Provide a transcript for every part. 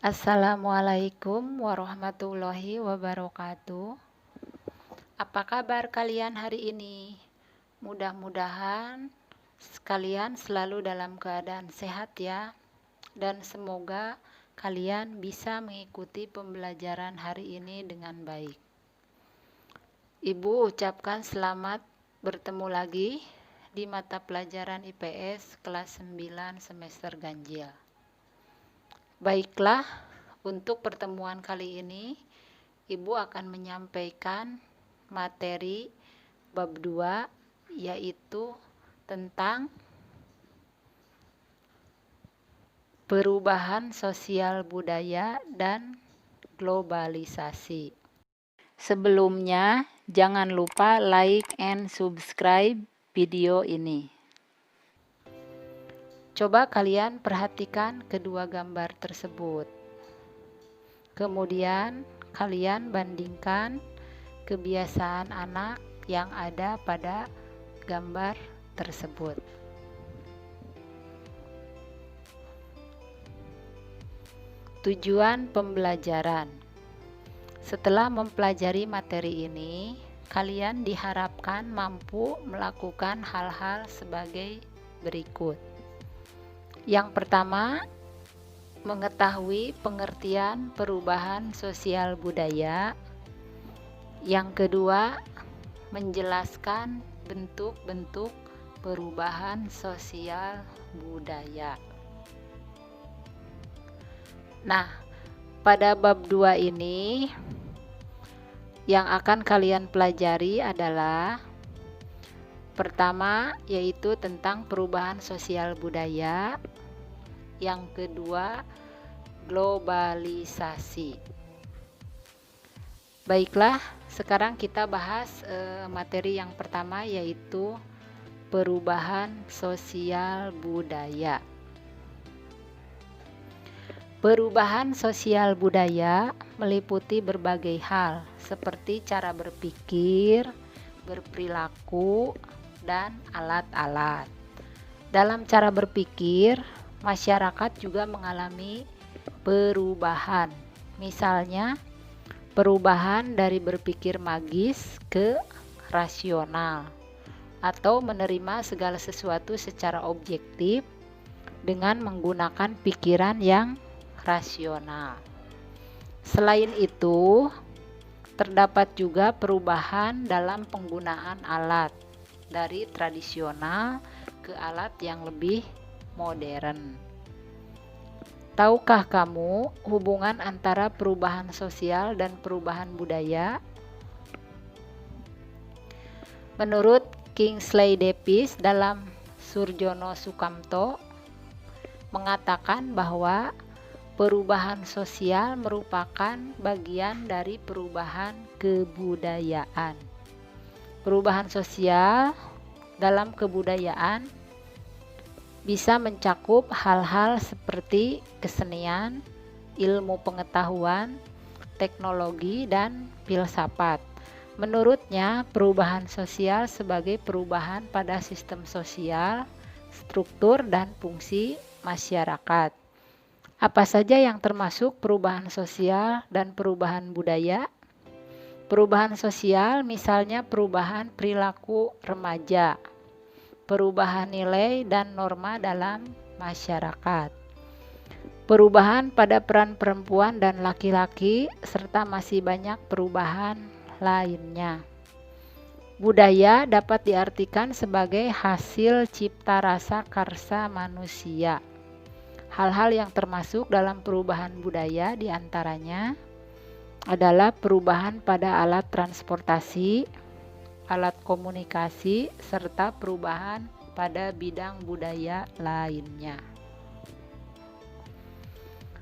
Assalamualaikum warahmatullahi wabarakatuh. Apa kabar kalian hari ini? Mudah-mudahan kalian selalu dalam keadaan sehat ya. Dan semoga kalian bisa mengikuti pembelajaran hari ini dengan baik. Ibu ucapkan selamat bertemu lagi di mata pelajaran IPS kelas 9 semester ganjil. Baiklah, untuk pertemuan kali ini, Ibu akan menyampaikan materi bab 2, yaitu tentang perubahan sosial budaya dan globalisasi. Sebelumnya, jangan lupa like and subscribe video ini. Coba kalian perhatikan kedua gambar tersebut. Kemudian kalian bandingkan kebiasaan anak yang ada pada gambar tersebut. Tujuan pembelajaran. Setelah mempelajari materi ini, kalian diharapkan mampu melakukan hal-hal sebagai berikut. Yang pertama, mengetahui pengertian perubahan sosial budaya. Yang kedua, menjelaskan bentuk-bentuk perubahan sosial budaya. Nah, pada bab 2 ini yang akan kalian pelajari adalah pertama, yaitu tentang perubahan sosial budaya. Yang kedua, globalisasi. Baiklah, sekarang kita bahas materi yang pertama, yaitu perubahan sosial budaya. Perubahan sosial budaya meliputi berbagai hal, seperti cara berpikir, berperilaku, dan alat-alat. Dalam cara berpikir, masyarakat juga mengalami perubahan. Misalnya, perubahan dari berpikir magis ke rasional, atau menerima segala sesuatu secara objektif dengan menggunakan pikiran yang rasional. Selain itu, terdapat juga perubahan dalam penggunaan alat, dari tradisional ke alat yang lebih modern. Tahukah kamu hubungan antara perubahan sosial dan perubahan budaya? Menurut Kingsley Davis dalam Surjono Sukamto mengatakan bahwa perubahan sosial merupakan bagian dari perubahan kebudayaan. Perubahan sosial dalam kebudayaan bisa mencakup hal-hal seperti kesenian, ilmu pengetahuan, teknologi, dan filsafat. Menurutnya, perubahan sosial sebagai perubahan pada sistem sosial, struktur, dan fungsi masyarakat. Apa saja yang termasuk perubahan sosial dan perubahan budaya? Perubahan sosial misalnya perubahan perilaku remaja, perubahan nilai dan norma dalam masyarakat, perubahan pada peran perempuan dan laki-laki, serta masih banyak perubahan lainnya. Budaya dapat diartikan sebagai hasil cipta rasa karsa manusia. Hal-hal yang termasuk dalam perubahan budaya diantaranya adalah perubahan pada alat transportasi, alat komunikasi, serta perubahan pada bidang budaya lainnya.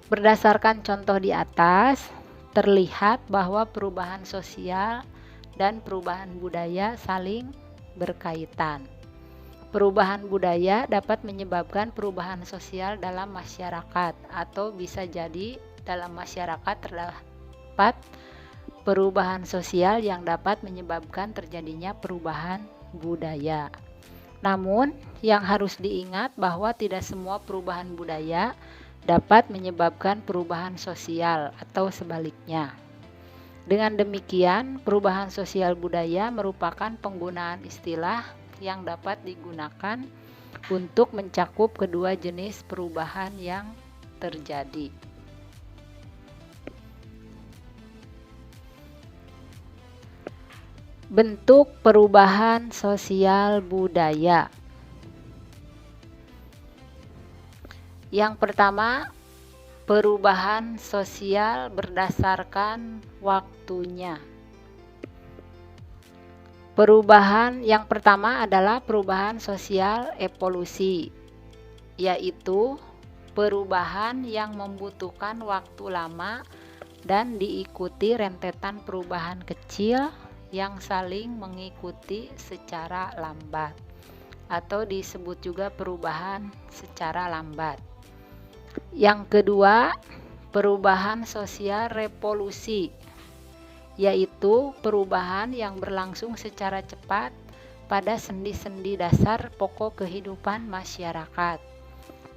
Berdasarkan contoh di atas, terlihat bahwa perubahan sosial dan perubahan budaya saling berkaitan. Perubahan budaya dapat menyebabkan perubahan sosial dalam masyarakat, atau bisa jadi dalam masyarakat terdapat perubahan sosial yang dapat menyebabkan terjadinya perubahan budaya. Namun, yang harus diingat bahwa tidak semua perubahan budaya dapat menyebabkan perubahan sosial atau sebaliknya. Dengan demikian, perubahan sosial budaya merupakan penggunaan istilah yang dapat digunakan untuk mencakup kedua jenis perubahan yang terjadi. Bentuk perubahan sosial budaya. Yang pertama, perubahan sosial berdasarkan waktunya. Perubahan yang pertama adalah perubahan sosial evolusi, yaitu perubahan yang membutuhkan waktu lama dan diikuti rentetan perubahan kecil yang saling mengikuti secara lambat, atau disebut juga perubahan secara lambat. Yang kedua, perubahan sosial revolusi, yaitu perubahan yang berlangsung secara cepat pada sendi-sendi dasar pokok kehidupan masyarakat.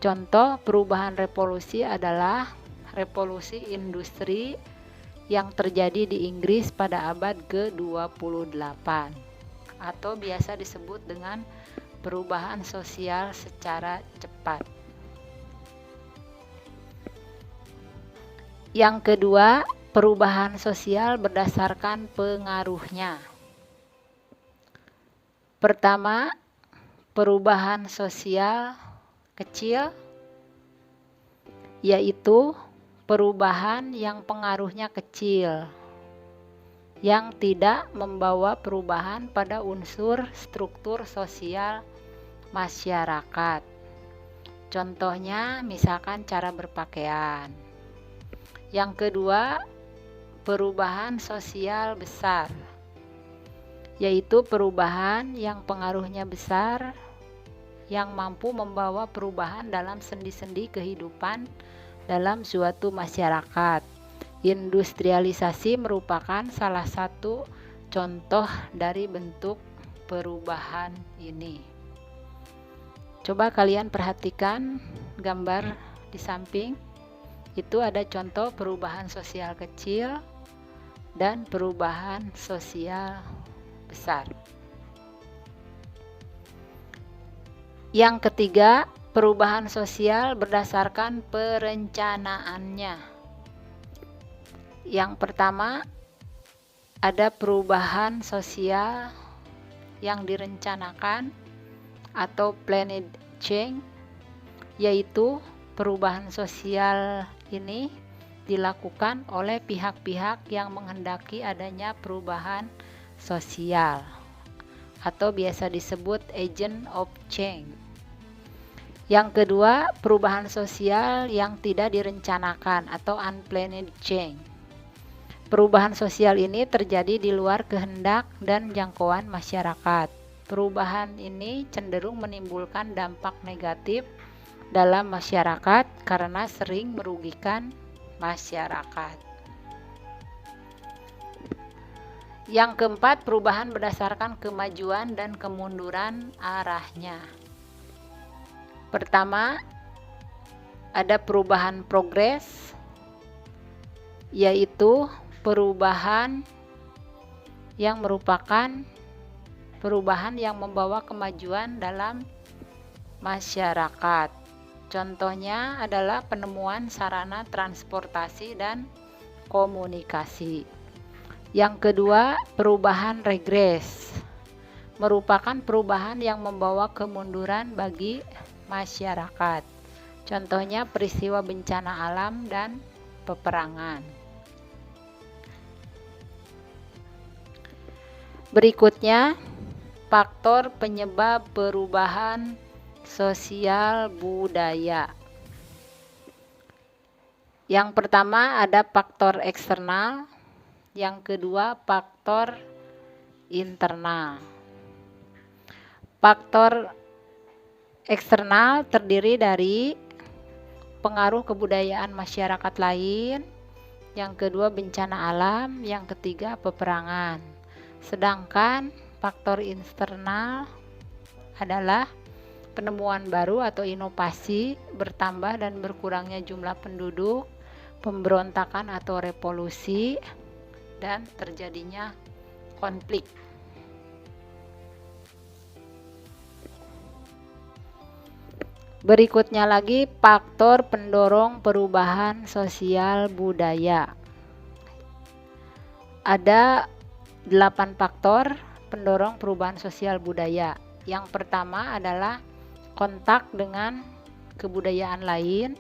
Contoh perubahan revolusi adalah revolusi industri yang terjadi di Inggris pada abad ke-28, atau biasa disebut dengan perubahan sosial secara cepat. Yang kedua, perubahan sosial berdasarkan pengaruhnya. Pertama, perubahan sosial kecil, yaitu perubahan yang pengaruhnya kecil, yang tidak membawa perubahan pada unsur struktur sosial masyarakat. Contohnya misalkan cara berpakaian. Yang kedua, perubahan sosial besar, yaitu perubahan yang pengaruhnya besar, yang mampu membawa perubahan dalam sendi-sendi kehidupan dalam suatu masyarakat. Industrialisasi merupakan salah satu contoh dari bentuk perubahan ini. Coba kalian perhatikan gambar di samping. Itu ada contoh perubahan sosial kecil dan perubahan sosial besar. Yang ketiga, perubahan sosial berdasarkan perencanaannya. Yang pertama, ada perubahan sosial yang direncanakan atau planned change, yaitu perubahan sosial ini dilakukan oleh pihak-pihak yang menghendaki adanya perubahan sosial, atau biasa disebut agent of change. Yang kedua, perubahan sosial yang tidak direncanakan atau unplanned change. Perubahan sosial ini terjadi di luar kehendak dan jangkauan masyarakat. Perubahan ini cenderung menimbulkan dampak negatif dalam masyarakat karena sering merugikan masyarakat. Yang keempat, perubahan berdasarkan kemajuan dan kemunduran arahnya. Pertama, ada perubahan progres, yaitu perubahan yang merupakan perubahan yang membawa kemajuan dalam masyarakat. Contohnya adalah penemuan sarana transportasi dan komunikasi. Yang kedua, perubahan regres, merupakan perubahan yang membawa kemunduran bagi masyarakat. Contohnya peristiwa bencana alam dan peperangan. Berikutnya, faktor penyebab perubahan sosial budaya. Yang pertama ada faktor eksternal, yang kedua faktor internal. Faktor eksternal terdiri dari pengaruh kebudayaan masyarakat lain, yang kedua bencana alam, yang ketiga peperangan. Sedangkan faktor internal adalah penemuan baru atau inovasi, bertambah dan berkurangnya jumlah penduduk, pemberontakan atau revolusi, dan terjadinya konflik. Berikutnya lagi faktor pendorong perubahan sosial budaya. Ada 8 faktor pendorong perubahan sosial budaya. Yang pertama adalah kontak dengan kebudayaan lain.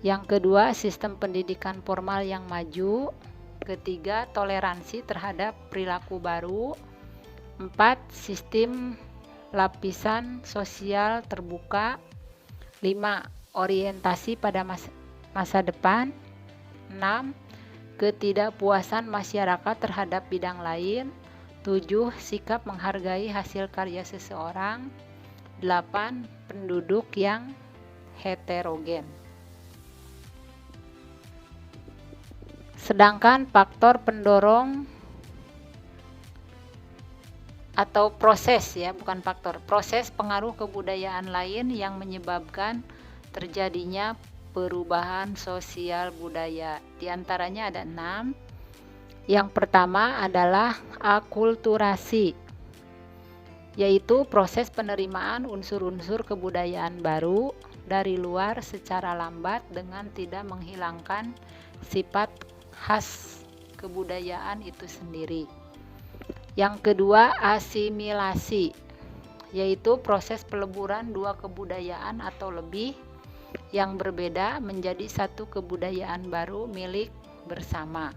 Yang kedua, sistem pendidikan formal yang maju. Ketiga, toleransi terhadap perilaku baru. 4, sistem lapisan sosial terbuka. 5, orientasi pada masa depan. 6, ketidakpuasan masyarakat terhadap bidang lain. 7, sikap menghargai hasil karya seseorang. 8, penduduk yang heterogen. Sedangkan faktor pendorong atau proses, ya bukan faktor, proses pengaruh kebudayaan lain yang menyebabkan terjadinya perubahan sosial budaya. Di antaranya ada 6. Yang pertama adalah akulturasi, yaitu proses penerimaan unsur-unsur kebudayaan baru dari luar secara lambat dengan tidak menghilangkan sifat khas kebudayaan itu sendiri. Yang kedua, asimilasi, yaitu proses peleburan dua kebudayaan atau lebih yang berbeda menjadi satu kebudayaan baru milik bersama.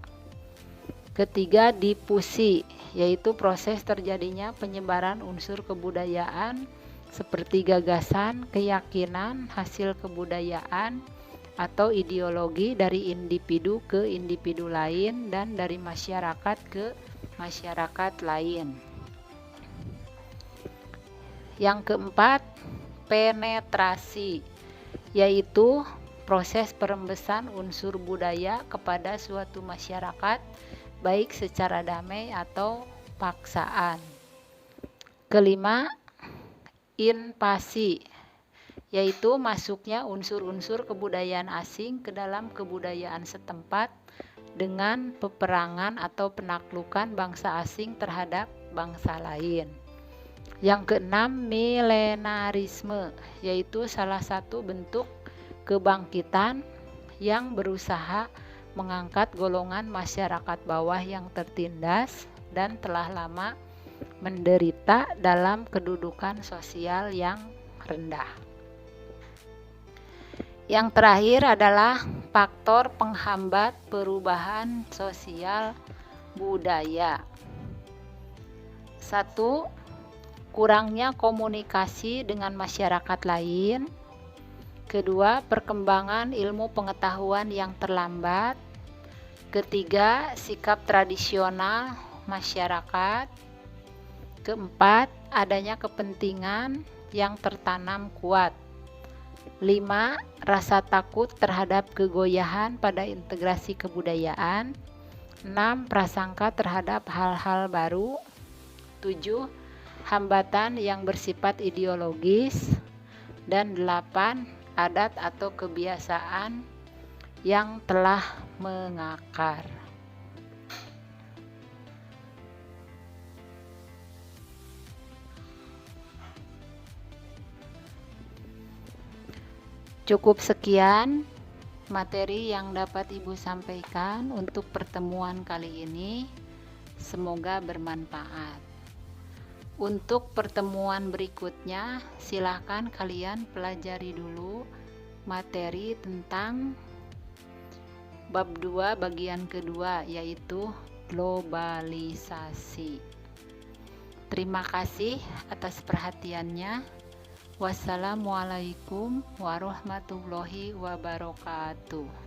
Ketiga, difusi, yaitu proses terjadinya penyebaran unsur kebudayaan seperti gagasan, keyakinan, hasil kebudayaan, atau ideologi dari individu ke individu lain dan dari masyarakat ke masyarakat lain. Yang keempat, penetrasi, yaitu proses perembesan unsur budaya kepada suatu masyarakat baik secara damai atau paksaan. Kelima, invasi, yaitu masuknya unsur-unsur kebudayaan asing ke dalam kebudayaan setempat dengan peperangan atau penaklukan bangsa asing terhadap bangsa lain. Yang keenam, milenarisme, yaitu salah satu bentuk kebangkitan yang berusaha mengangkat golongan masyarakat bawah yang tertindas dan telah lama menderita dalam kedudukan sosial yang rendah. Yang terakhir adalah faktor penghambat perubahan sosial budaya. 1. Kurangnya komunikasi dengan masyarakat lain. Kedua, perkembangan ilmu pengetahuan yang terlambat. Ketiga, sikap tradisional masyarakat. Keempat, adanya kepentingan yang tertanam kuat. 5. Rasa takut terhadap kegoyahan pada integrasi kebudayaan. 6. Prasangka terhadap hal-hal baru. 7. Hambatan yang bersifat ideologis. Dan 8. Adat atau kebiasaan yang telah mengakar. Cukup sekian materi yang dapat Ibu sampaikan untuk pertemuan kali ini. Semoga bermanfaat. Untuk pertemuan berikutnya, silakan kalian pelajari dulu materi tentang bab 2 bagian kedua, yaitu globalisasi. Terima kasih atas perhatiannya. Wassalamualaikum warahmatullahi wabarakatuh.